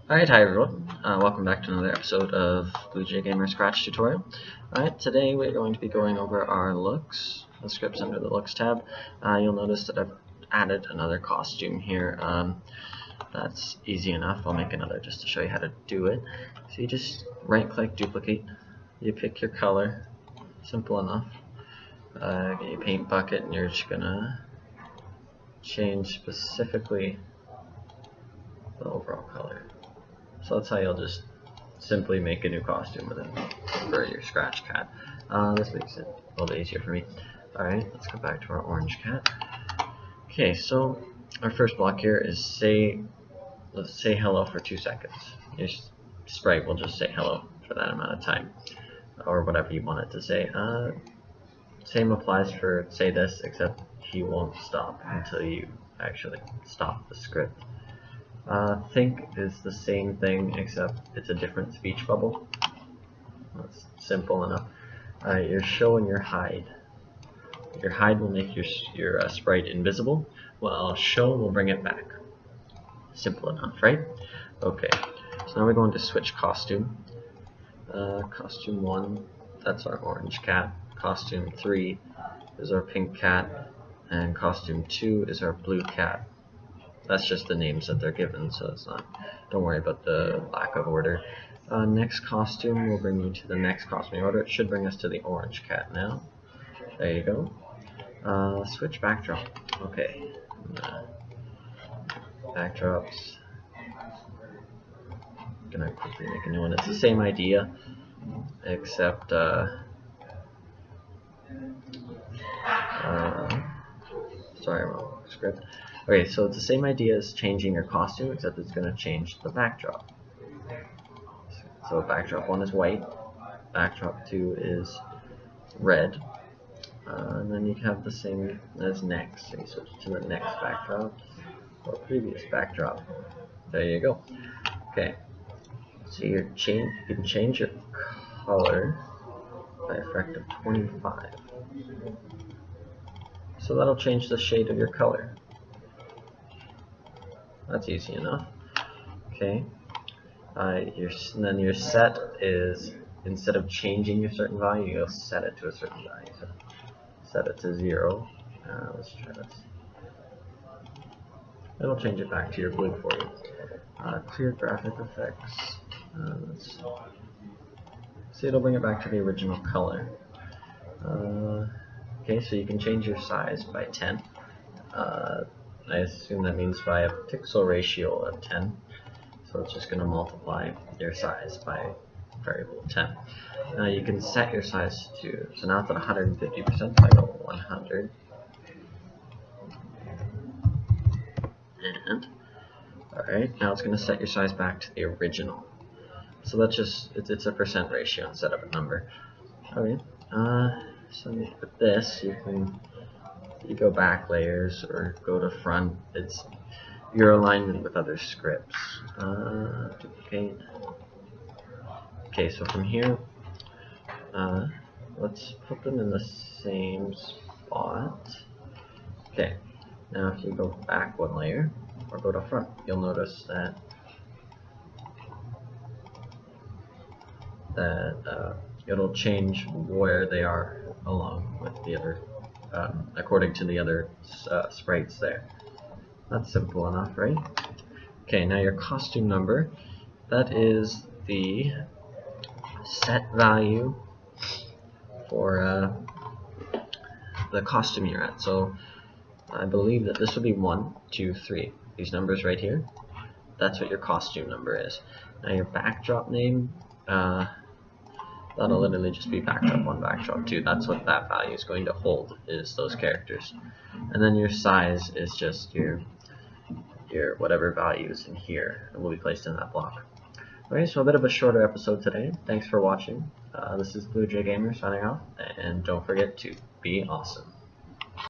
Alright, hi everyone. Welcome back to another episode of Blue Jay Gamer Scratch tutorial. Alright, today we're going to be going over our looks, the scripts under the looks tab. You'll notice that I've added another costume here. That's easy enough. I'll make another just to show you how to do it. So you just right click, duplicate, you pick your color, simple enough. Get your paint bucket and you're just gonna change specifically the overall color. So that's how you'll just simply make a new costume with it for your Scratch cat. This makes it a little bit easier for me. Alright, let's go back to our orange cat. Okay, so our first block here is let's say hello for 2 seconds. Your sprite will just say hello for that amount of time, or whatever you want it to say. Same applies for say this, except he won't stop until you actually stop the script. Think is the same thing, except it's a different speech bubble. That's simple enough. Your show and your hide. Your hide will make your sprite invisible, while show will bring it back. Simple enough, right? Okay, so now we're going to switch costume. Costume 1, that's our orange cat. Costume 3 is our pink cat. And costume 2 is our blue cat. That's just the names that they're given, so it's not. Don't worry about the lack of order. Next costume will bring you to the next costume order. It should bring us to the orange cat now. There you go. Switch backdrop. Okay. Backdrops. Gonna quickly make a new one. It's the same idea, except sorry, wrong script. Okay, so it's the same idea as changing your costume, except it's going to change the backdrop. So backdrop 1 is white, backdrop 2 is red, and then you have the same as next. So you switch to the next backdrop or previous backdrop. There you go. Okay, so you can change your color by a factor of 25. So that'll change the shade of your color. That's easy enough. Okay. Then your set is, instead of changing a certain value, you'll set it to a certain value. So set it to 0. Let's try this. It'll change it back to your blue for you. Clear graphic effects. Let's see, it'll bring it back to the original color. Okay, so you can change your size by 10. I assume that means by a pixel ratio of 10. So it's just going to multiply your size by variable 10. Now you can set your size to, so now it's at 150%, so I go 100. And, alright, now it's going to set your size back to the original. So that's just, it's a percent ratio instead of a number. Okay, so with this, you go back layers or go to front. It's your alignment with other scripts. Duplicate. Okay, so from here, let's put them in the same spot. Okay, now if you go back 1 layer or go to front, you'll notice that it'll change where they are along with the other, according to the other sprites there. That's simple enough, right? Okay, now your costume number, that is the set value for the costume you're at. So I believe that this would be 1, 2, 3. These numbers right here, that's what your costume number is. Now your backdrop name, that'll literally just be backdrop 1, backdrop 2. That's what that value is going to hold, is those characters. And then your size is just your whatever values in here will be placed in that block. Okay, so a bit of a shorter episode today. Thanks for watching. This is Blue Jay Gamer signing off, and don't forget to be awesome.